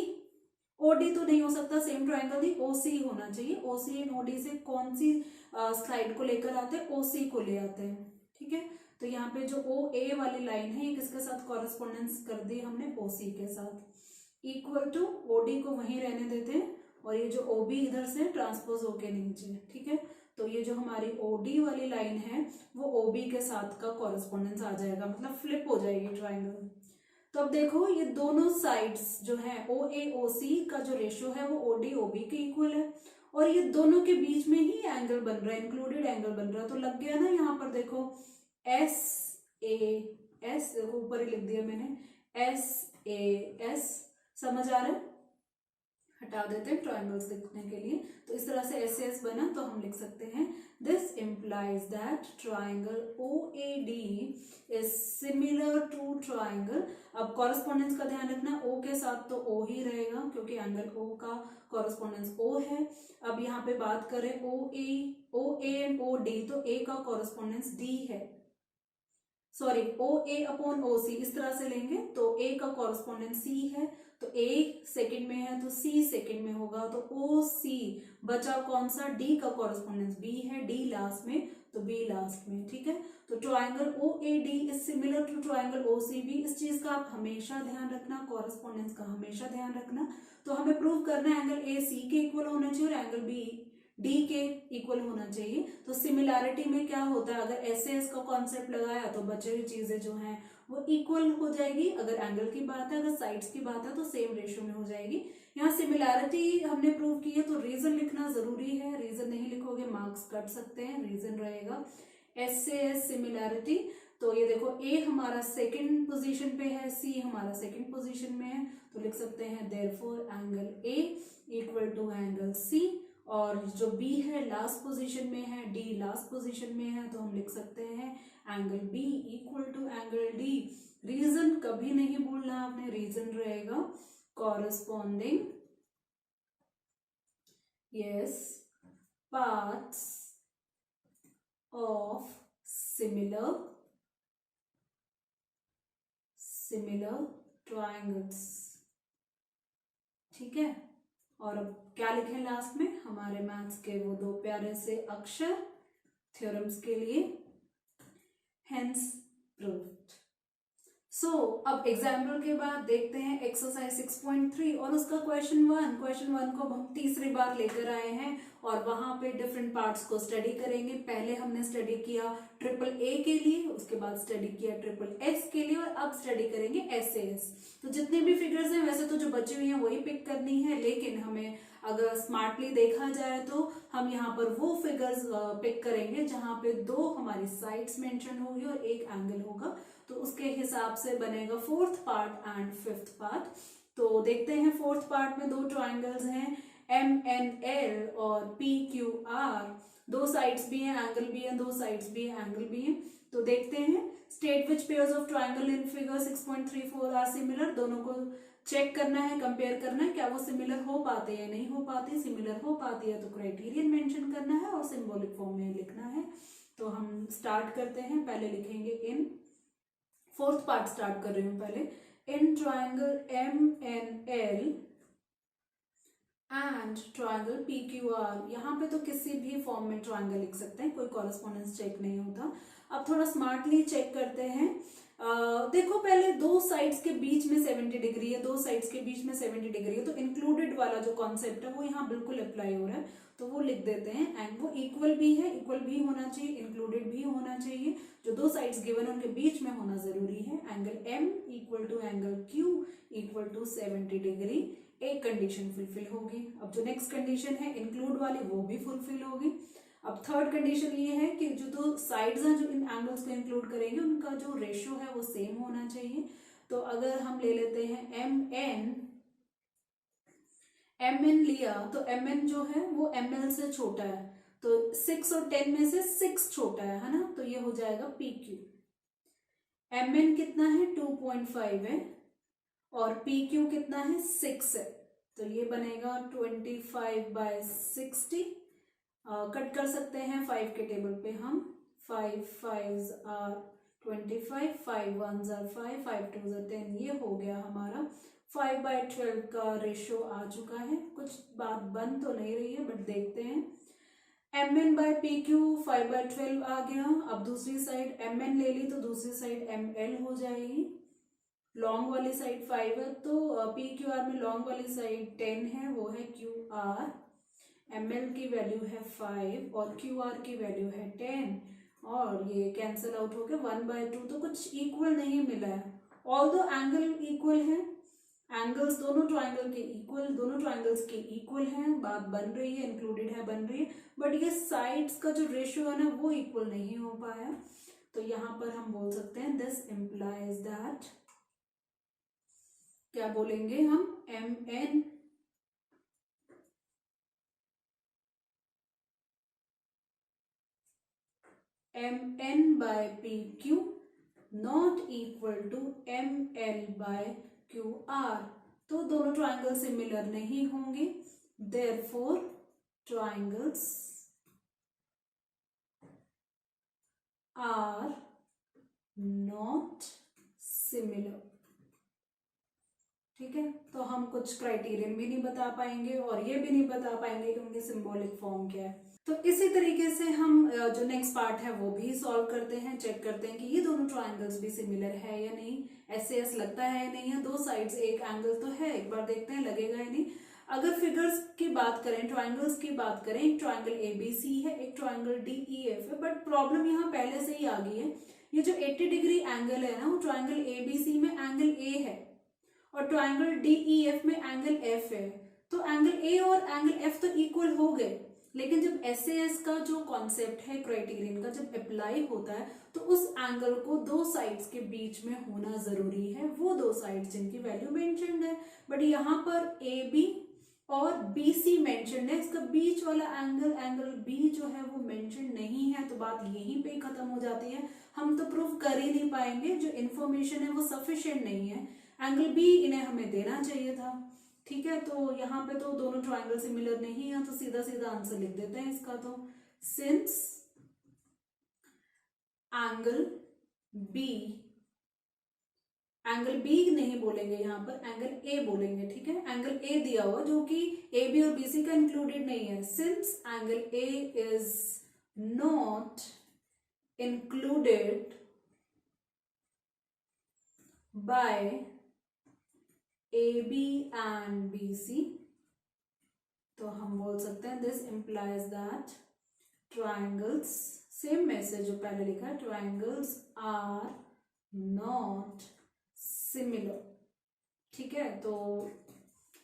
OD तो नहीं हो सकता, सेम ट्राइंगल थी, OC होना चाहिए। OC एंड OD से कौन सी स्लाइड को लेकर आते हैं, OC को ले आते हैं, ठीक है। तो यहाँ पे जो OA वाली लाइन है, ये किसके साथ कॉरेस्पॉन्डेंस कर दी हमने, OC के साथ। इक्वल टू OD को वहीं रहने देते हैं, और ये जो OB इधर से ट्रांसपोज होके नीचे, ठीक है। तो ये जो हमारी OD वाली लाइन है वो OB के साथ का कॉरेस्पॉन्डेंस आ जाएगा, मतलब फ्लिप हो जाएगी ट्राइंगल। तो अब देखो ये दोनों साइड्स जो है OA OC का जो रेशियो है वो OD OB के इक्वल है, और ये दोनों के बीच में ही एंगल बन रहा है, इंक्लूडेड एंगल बन रहा है। तो लग गया ना यहाँ पर देखो एस, देखो ऊपर ही लिख दिया मैंने, SAS, समझ आ रहा है? हटा देते हैं ट्राइंगल्स लिखने के लिए। तो इस तरह से SAS बना, तो हम लिख सकते हैं this implies that triangle OAD is similar to triangle. अब कॉरेस्पॉन्डेंस का ध्यान रखना, O के साथ तो O ही रहेगा क्योंकि एंगल O का कॉरेस्पॉन्डेंस O है। अब यहाँ पे बात करें OA एंड OD, तो A का कॉरेस्पॉन्डेंस D है, सॉरी OA अपॉन OC इस तरह से लेंगे तो A का कॉरेस्पॉन्डेंस C है, तो A सेकंड में है तो C सेकंड में होगा, तो OC बचा कौन सा, D का कॉरेस्पॉन्डेंस B है, D लास्ट में तो B लास्ट में, ठीक है। तो triangle OAD is similar to triangle OCB, इस चीज का आप हमेशा ध्यान रखना, कॉरेस्पॉन्डेंस का हमेशा ध्यान रखना। तो हमें प्रूव करना है एंगल AC के इक्वल होना चाहिए और एंगल B D के इक्वल होना चाहिए। तो सिमिलैरिटी में क्या होता है, अगर SAS का कॉन्सेप्ट लगाया तो बचे हुई चीजें जो हैं वो इक्वल हो जाएगी। अगर एंगल की बात है, अगर साइड्स की बात है तो सेम रेशियो में हो जाएगी। यहाँ सिमिलैरिटी हमने प्रूव की है तो रीजन लिखना जरूरी है, रीजन नहीं लिखोगे मार्क्स कट सकते हैं। रीजन रहेगा SAS सिमिलैरिटी। तो ये देखो A हमारा सेकंड पोजीशन पे है, C हमारा सेकंड पोजीशन में है, तो लिख सकते हैं therefore angle A equal to angle C, और जो B है लास्ट पोजीशन में है, D लास्ट पोजीशन में है, तो हम लिख सकते हैं angle B equal to angle D। Reason कभी नहीं भूलना आपने, रीजन रहेगा corresponding yes parts of similar triangles, ठीक है। और अब क्या लिखें लास्ट में, हमारे मैथ्स के वो दो प्यारे से अक्षर थ्योरम्स के लिए, हेंस प्रूव्ड। सो अब एग्जाम्पल के बाद देखते हैं एक्सरसाइज 6.3 और उसका क्वेश्चन वन को हम तीसरी बार लेकर आए हैं और वहां पे डिफरेंट पार्ट्स को स्टडी करेंगे। पहले हमने स्टडी किया AAA के लिए, उसके बाद स्टडी किया SSS के लिए, और अब स्टडी करेंगे SAS। तो जितने भी फिगर्स हैं वैसे तो जो बची हुई हैं वही पिक करनी है, लेकिन हमें अगर स्मार्टली देखा जाए तो हम यहाँ पर वो फिगर्स पिक करेंगे जहां पे दो हमारी साइड्स मेंशन होगी और एक एंगल होगा, तो उसके हिसाब से बनेगा fourth part and fifth part. तो देखते हैं फोर्थ पार्ट में दो ट्राइंगल्स हैं MNL और PQR, दो साइड्स भी हैं एंगल भी है, दो साइड्स भी है एंगल भी है। तो देखते हैं state which pairs of triangle in figure 6.34 are similar, दोनों को चेक करना है, कंपेयर करना है क्या वो सिमिलर हो पाते हैं या नहीं हो पाते। सिमिलर हो पाती है तो क्राइटेरियन मेंशन करना है और सिंबॉलिक फॉर्म में लिखना है। तो हम स्टार्ट करते हैं, पहले लिखेंगे इन फोर्थ पार्ट स्टार्ट कर रही हूं पहले, in triangle MNL and triangle PQR। यहाँ पे तो किसी भी फॉर्म में ट्राइंगल लिख सकते हैं, कोई कॉरेस्पॉन्डेंस चेक नहीं होता। अब थोड़ा स्मार्टली चेक करते हैं। देखो पहले दो साइड्स के बीच में 70 डिग्री है, दो साइड्स के बीच में 70 डिग्री है, तो इंक्लूडेड वाला जो कॉन्सेप्ट है वो यहाँ बिल्कुल अप्लाई हो रहा है, तो वो लिख देते हैं। एंड वो इक्वल भी है, इक्वल भी होना चाहिए, इंक्लूडेड भी होना चाहिए, जो दो साइड्स गिवन उनके बीच में होना जरूरी है। Angle M equal to angle Q equal to 70 degree, एक कंडीशन फुलफिल होगी। अब जो नेक्स्ट कंडीशन है इंक्लूड वाली वो भी फुलफिल होगी। अब थर्ड कंडीशन ये है कि जो दो साइड्स हैं जो इन एंगल्स को इंक्लूड करेंगे उनका जो रेशियो है वो सेम होना चाहिए। तो अगर हम ले लेते हैं MN लिया तो MN जो है वो ML से छोटा है, तो 6 और 10 में से 6 छोटा है ना, तो ये हो जाएगा PQ। MN कितना है 2.5 है और PQ कितना है 6 है, तो ये बनेगा 25/60। कट कर सकते हैं 5 के टेबल पे हम, 5 5s are 25, 5 1s are 5, 5 2s are 10, ये हो गया हमारा 5/12 का रेशियो आ चुका है। कुछ बात बन तो नहीं रही है बट देखते हैं। MN/PQ 5/12 आ गया। अब दूसरी साइड MN ले ली तो दूसरी साइड ML हो जाएगी। लॉन्ग वाली साइड 5 है तो PQR में लॉन्ग वाली साइड 10 है, वो है QR। ML की वैल्यू है 5 और QR की वैल्यू है 10 और ये कैंसिल आउट हो गया 1/2, तो कुछ इक्वल नहीं मिला है। ऑल्दो एंगल इक्वल है, एंगल्स दोनों ट्राइंगल्स के इक्वल हैं, बात बन रही है, इंक्लूडेड है बन रही है, बट ये साइड्स का जो रेशियो है ना वो इक्वल नहीं हो पाया। तो यहां पर हम बोल सकते हैं दिस इम्प्लाइज दैट, क्या बोलेंगे हम, M N by P Q not equal to M L by Q R. तो दोनों ट्राइंगल सिमिलर नहीं होंगे, therefore triangles are not similar. ठीक है, तो हम कुछ क्राइटेरियन भी नहीं बता पाएंगे और ये भी नहीं बता पाएंगे कि उनकी सिंबॉलिक फॉर्म क्या है। तो इसी तरीके से हम जो नेक्स्ट पार्ट है वो भी सॉल्व करते हैं, चेक करते हैं कि ये दोनों ट्राइंगल्स भी सिमिलर है या नहीं, एस लगता है या नहीं है, दो साइड्स एक एंगल तो है, एक बार देखते हैं लगेगा या नहीं। अगर फिगर्स की बात करें, ट्राइंगल्स की बात करें, एक ट्राइंगल एबीसी है, एक ट्राइंगल डीईएफ है, बट प्रॉब्लम यहाँ पहले से ही आ गई है। ये जो 80 डिग्री एंगल है ना, वो ट्राइंगल एबीसी में एंगल ए है और ट्राइंगल डीईएफ में एंगल एफ है। तो एंगल ए और एंगल एफ तो इक्वल हो गए, लेकिन जब एस का जो कॉन्सेप्ट है क्राइटेरियन का जब अप्लाई होता है तो उस एंगल को दो साइड्स के बीच में होना जरूरी है, वो दो साइड्स जिनकी वैल्यू मेंशन्ड है। बट यहाँ पर ए बी और बी सी मेंशन्ड है, इसका बीच वाला एंगल बी जो है वो मेंशन नहीं है, तो बात यहीं पे खत्म हो जाती है। हम तो प्रूफ कर ही नहीं पाएंगे, जो इन्फॉर्मेशन है वो सफिशिएंट नहीं है, एंगल बी इन्हें हमें देना चाहिए था। ठीक है, तो यहाँ पे तो दोनों ट्राइंगल सिमिलर नहीं है, तो सीधा सीधा आंसर लिख देते हैं इसका। तो सिंस एंगल बी नहीं बोलेंगे, यहाँ पर एंगल ए बोलेंगे। ठीक है, एंगल ए दिया हुआ जो कि ए बी और बी सी का इंक्लूडेड नहीं है। Since angle A is not included by AB and BC, तो हम बोल सकते हैं this implies that triangles, same message जो पहले लिखा है, ट्राइंगल्स आर नॉट सिमिलर। ठीक है, तो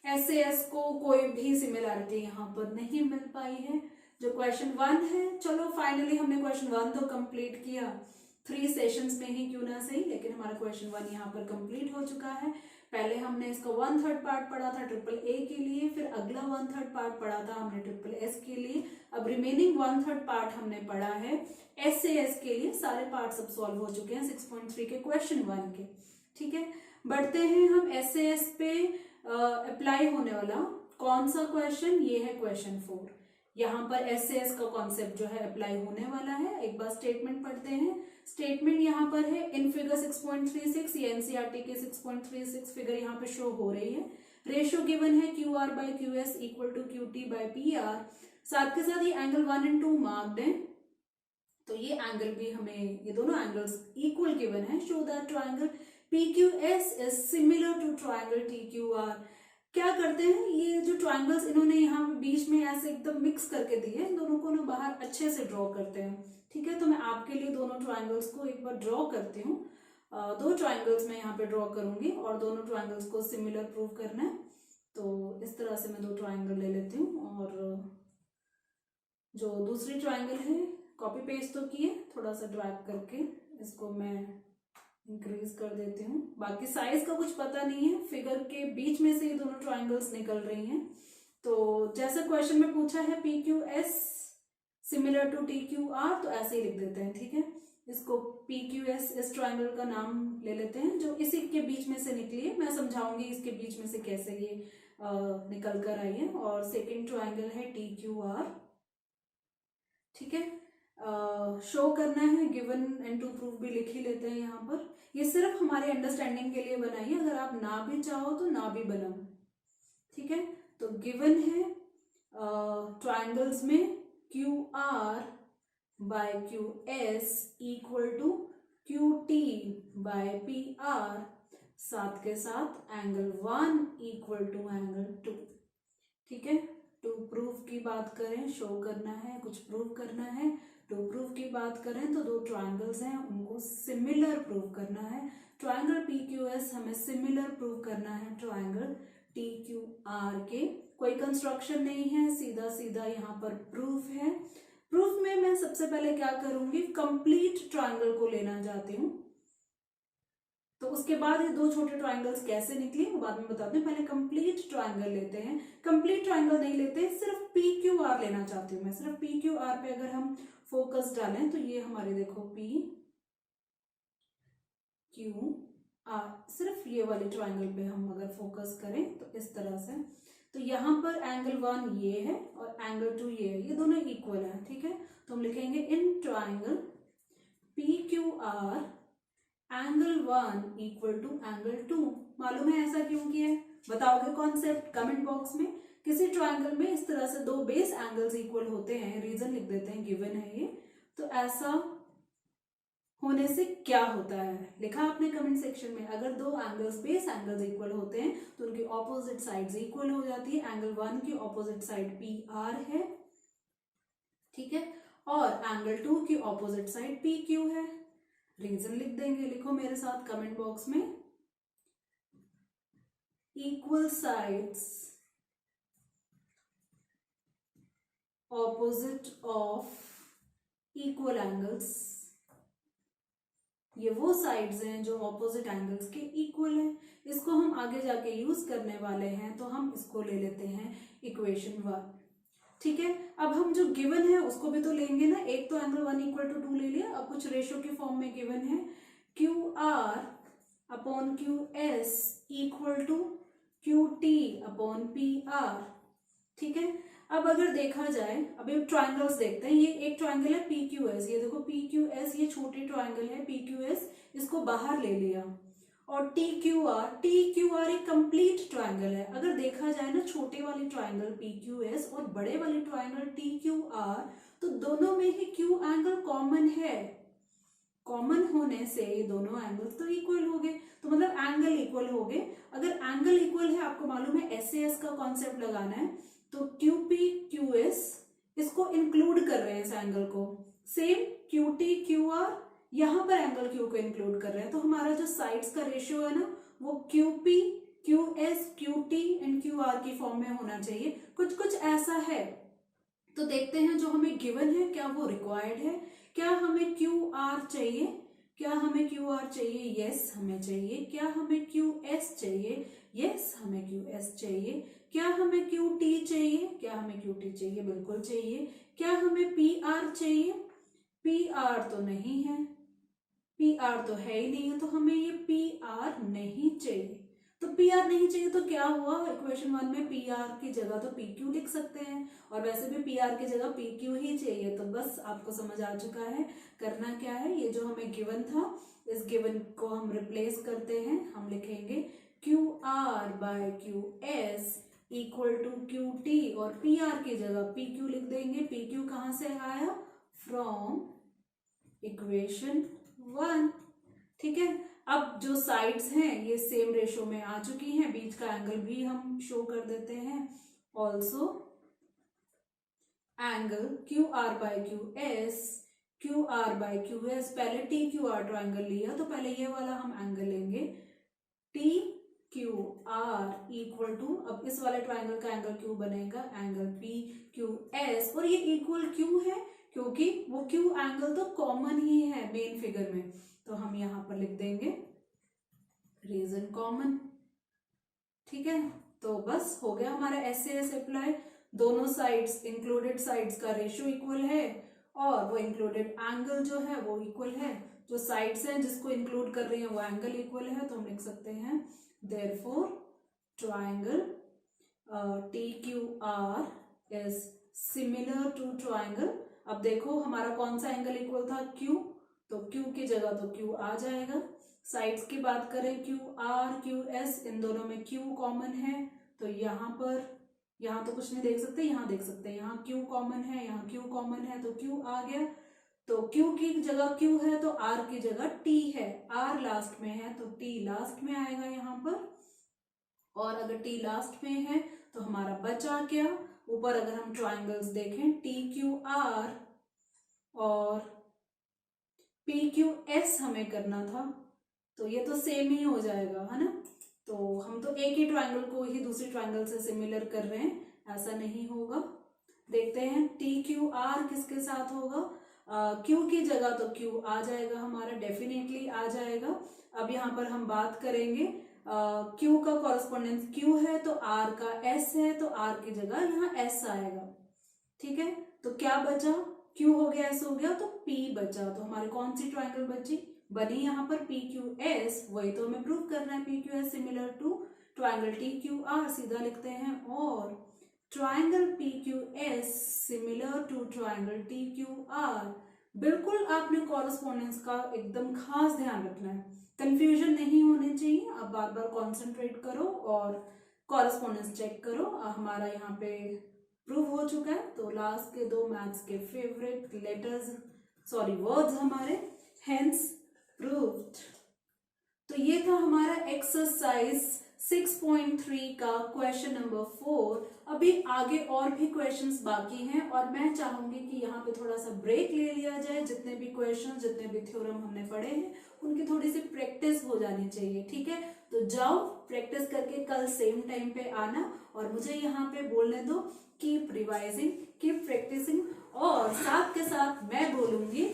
एस को कोई भी सिमिलरिटी यहाँ पर नहीं मिल पाई है। जो क्वेश्चन 1 है, चलो फाइनली हमने क्वेश्चन 1 तो कंप्लीट किया 3 सेशंस में ही क्यों ना सही, लेकिन हमारा क्वेश्चन 1 यहाँ पर कंप्लीट हो चुका है। पहले हमने इसका 1/3 पार्ट पढ़ा था ट्रिपल ए के लिए, फिर अगला 1/3 पार्ट पढ़ा था हमने ट्रिपल एस के लिए, अब रिमेनिंग 1/3 पार्ट हमने पढ़ा है एस के लिए। सारे पार्ट सब सॉल्व हो चुके हैं 6.3 के क्वेश्चन 1 के। ठीक है, बढ़ते हैं हम एस पे अप्लाई होने वाला कौन सा क्वेश्चन, ये है क्वेश्चन 4। यहाँ पर एस का कॉन्सेप्ट जो है अप्लाई होने वाला है। एक बार स्टेटमेंट पढ़ते हैं। स्टेटमेंट यहाँ पर है इन फिगर 6.36, ये एनसीईआरटी के 6.36 फिगर यहाँ पे शो हो रही है। रेशियो गिवन है QR/QS इक्वल टू QT/PR, साथ के साथ ये एंगल 1 और 2 मार्क्ड है, तो ये एंगल भी हमें, ये दोनों एंगल्स इक्वल गिवन है। Show that triangle PQS is similar to triangle TQR। क्या करते हैं, ये जो ट्राइंगल्स इन्होंने यहाँ बीच में ऐसे एकदम मिक्स करके दिए, इन दोनों को ना बाहर अच्छे से ड्रॉ करते हैं। ठीक है, तो मैं आपके लिए दोनों ट्राइंगल्स को एक बार ड्रॉ करती हूँ। 2 ट्राइंगल्स मैं यहाँ पे ड्रॉ करूंगी और दोनों ट्राइंगल्स को सिमिलर प्रूव करना है। तो इस तरह से मैं 2 ट्राइंगल ले लेती हूँ और जो दूसरी ट्राइंगल है कॉपी पेस्ट तो किए, थोड़ा सा ड्रैग करके इसको मैं इंक्रीज कर देती हूँ। बाकी साइज का कुछ पता नहीं है, फिगर के बीच में से ये दोनों ट्राइंगल्स निकल रही हैं। तो जैसे क्वेश्चन में पूछा है PQS सिमिलर टू TQR, तो ऐसे ही लिख देते हैं। ठीक है, इसको PQS इस ट्राइंगल का नाम ले लेते हैं जो इसी के बीच में से निकली है। मैं समझाऊंगी इसके बीच में से कैसे ये निकल कर आई है। और सेकेंड ट्राइंगल है TQR। ठीक है, शो करना है, गिवन एंड टू प्रूफ भी लिख ही लेते हैं यहाँ पर। ये सिर्फ हमारे अंडरस्टैंडिंग के लिए बनाइए, अगर आप ना भी चाहो तो ना भी बनाओ। ठीक है, तो गिवन है ट्राइंगल्स में QR/QS इक्वल टू QT/PR, साथ के साथ एंगल 1 इक्वल टू एंगल 2। ठीक है, टू प्रूफ की बात करें, शो करना है, कुछ प्रूफ करना है। टू प्रूफ की बात करें तो 2 ट्राइंगल्स हैं, उनको सिमिलर प्रूफ करना है। ट्राइंगल PQS हमें सिमिलर प्रूफ करना है ट्राइंगल TQR के। कोई कंस्ट्रक्शन नहीं है, सीधा सीधा यहाँ पर प्रूफ है। प्रूफ में मैं सबसे पहले क्या करूंगी, कंप्लीट ट्रायंगल को लेना चाहती हूँ, तो उसके बाद ये दो छोटे ट्रायंगल्स कैसे निकले वो बाद में बताते हैं। पहले कंप्लीट ट्रायंगल लेते हैं। कंप्लीट ट्रायंगल नहीं लेते, सिर्फ पी क्यू आर लेना चाहती हूँ मैं। सिर्फ पी क्यू आर पे अगर हम फोकस डालें तो ये हमारे देखो पी क्यू आर, सिर्फ ये वाले ट्रायंगल पे हम अगर फोकस करें तो इस तरह से, तो यहाँ पर एंगल 1 ये है और एंगल 2 ये है, ये दोनों इक्वल है, ठीक है। तो हम लिखेंगे in triangle P Q R angle 1 equal to angle 2। मालूम है ऐसा क्यों किया है, बताओगे कॉन्सेप्ट कमेंट बॉक्स में। किसी ट्रायंगल में इस तरह से दो बेस एंगल्स इक्वल होते हैं, रीजन लिख देते हैं, गिवन है ये, तो ऐसा होने से क्या होता है, लिखा आपने कमेंट सेक्शन में। अगर दो एंगल्स बेस एंगल्स इक्वल होते हैं तो उनकी ऑपोजिट साइड्स इक्वल हो जाती है। एंगल 1 की ऑपोजिट साइड पी आर है, ठीक है, और एंगल 2 की ऑपोजिट साइड पी क्यू है। रीजन लिख देंगे, लिखो मेरे साथ कमेंट बॉक्स में, equal sides opposite of equal angles, ये वो साइड्स हैं जो ऑपोजिट एंगल्स के इक्वल है। इसको हम आगे जाके यूज करने वाले हैं, तो हम इसको ले लेते हैं इक्वेशन 1, ठीक है। अब हम जो गिवन है उसको भी तो लेंगे ना, एक तो एंगल 1 इक्वल टू 2 ले लिया, अब कुछ रेशो के फॉर्म में गिवन है Q R upon Q S equal to Q T upon P R, ठीक है। अब अगर देखा जाए, अभी ट्रायंगल्स देखते हैं। ये एक ट्रायंगल है पी क्यू एस, ये देखो पी क्यू एस, ये छोटी ट्रायंगल है पी क्यू एस, इसको बाहर ले लिया, और टी क्यू आर एक कंप्लीट ट्रायंगल है। अगर देखा जाए ना, छोटे वाली ट्रायंगल पी क्यू एस और बड़े वाली ट्रायंगल टी क्यू आर, तो दोनों में ही क्यू एंगल कॉमन है। कॉमन होने से ये दोनों एंगल्स तो इक्वल हो गए, तो मतलब एंगल इक्वल हो गए। अगर एंगल इक्वल है, आपको मालूम है एस का कॉन्सेप्ट लगाना है, तो क्यू पी क्यू एस इसको इंक्लूड कर रहे हैं इस एंगल को, same Q T Q are यहां पर एंगल क्यू को इंक्लूड कर रहे हैं। तो हमारा जो साइड्स का रेशियो है ना, वो Q P Q S Q T and Q R की फॉर्म में होना चाहिए, कुछ कुछ ऐसा है। तो देखते हैं जो हमें गिवन है क्या वो रिक्वायर्ड है, क्या हमें क्यू आर चाहिए, क्या हमें क्यू आर चाहिए, यस हमें चाहिए। क्या हमें क्यू एस चाहिए, यस हमें क्यू एस चाहिए। क्या हमें क्यू टी चाहिए, क्या हमें क्यू टी चाहिए, बिल्कुल चाहिए। क्या हमें पी आर चाहिए, पी आर तो नहीं है, पी आर तो है ही नहीं है, तो हमें ये पी आर नहीं चाहिए। तो पी आर नहीं चाहिए तो क्या हुआ, इक्वेशन 1 में पी आर की जगह तो पी क्यू लिख सकते हैं, और वैसे भी पी आर की जगह पी क्यू ही चाहिए। तो बस आपको समझ आ चुका है करना क्या है। ये जो हमें गिवन था, इस गिवन को हम रिप्लेस करते हैं। हम लिखेंगे Q R by Q S equal to Q T, और पी आर की जगह पी क्यू लिख देंगे। पी क्यू कहाँ से आया, फ्रॉम इक्वेशन 1, ठीक है। अब जो साइड्स हैं ये सेम रेशो में आ चुकी हैं, बीच का एंगल भी हम शो कर देते हैं। Also angle Q R by Q S, Q R by Q S, पहले टी क्यू आर ट्राइंगल लिया तो पहले ये वाला हम एंगल लेंगे T Q R equal to, अब इस वाले ट्राइंगल का एंगल क्यू बनेगा एंगल पी क्यू एस, और ये इक्वल क्यों है, क्योंकि वो क्यू एंगल तो कॉमन ही है मेन फिगर में, तो हम यहां पर लिख देंगे रीजन कॉमन, ठीक है। तो बस हो गया हमारा एस अप्लाई। दोनों साइड्स इंक्लूडेड साइड्स का रेशियो इक्वल है, और वो इंक्लूडेड एंगल जो है वो इक्वल है। जो साइड्स हैं जिसको इंक्लूड कर रही हैं वो एंगल इक्वल है, तो हम लिख सकते हैं therefore triangle T Q R is similar to triangle. अब देखो हमारा कौन सा एंगल इक्वल था, क्यू, तो क्यू की जगह तो क्यू आ जाएगा। साइड्स की बात करें क्यू आर क्यू एस, इन दोनों में क्यू कॉमन है, तो यहाँ पर, यहाँ तो कुछ नहीं देख सकते, यहाँ देख सकते हैं, यहाँ क्यू कॉमन है, यहाँ क्यू कॉमन है, तो क्यू आ गया। तो क्यू की जगह क्यू है तो आर की जगह टी है, आर लास्ट में है तो टी लास्ट में आएगा यहाँ पर, और अगर टी लास्ट में है तो हमारा बचा क्या, ऊपर अगर हम ट्राइंगल्स देखें टी क्यू आर और पी क्यू एस हमें करना था, तो ये तो सेम ही हो जाएगा, है ना। तो हम तो एक ही ट्राइंगल को ही दूसरी ट्राइंगल से सिमिलर कर रहे हैं, ऐसा नहीं होगा। देखते हैं टी क्यू आर किसके साथ होगा, क्यू की जगह तो क्यू आ जाएगा हमारा, डेफिनेटली आ जाएगा। अब यहाँ पर हम बात करेंगे क्यू का कॉरस्पॉन्डेंस क्यू है तो आर का एस है, तो आर की जगह यहाँ एस आएगा। ठीक है, तो क्या बचा, क्यू हो गया एस हो गया तो पी बचा। तो हमारी कौन सी ट्रायंगल बनी यहाँ पर पी क्यू एस, वही तो हमें प्रूव करना है। P Q S similar to triangle T Q R, सीधा लिखते हैं, और triangle P Q S similar to triangle T Q R. बिल्कुल आपने कॉरस्पॉन्डेंस का एकदम खास ध्यान रखना है, कंफ्यूजन नहीं होनी चाहिए। आप बार बार कॉन्सेंट्रेट करो और कॉरस्पॉन्डेंस चेक करो। हमारा यहाँ पे प्रूव हो चुका है। तो लास्ट के दो मैथ्स के फेवरेट वर्ड्स हमारे हेंस प्रूव्ड। तो ये था हमारा एक्सरसाइज 6.3 का क्वेश्चन नंबर 4। अभी आगे और भी क्वेश्चंस बाकी हैं और मैं चाहूंगी कि यहाँ पे थोड़ा सा ब्रेक ले लिया जाए। जितने भी क्वेश्चंस, जितने भी थ्योरम हमने पढ़े हैं उनकी थोड़ी सी प्रैक्टिस हो जानी चाहिए। ठीक है, तो जाओ प्रैक्टिस करके कल सेम टाइम पे आना और मुझे यहाँ पे बोलने दो कीप रिवाइजिंग, कीप प्रैक्टिसिंग, और साथ के साथ मैं बोलूंगी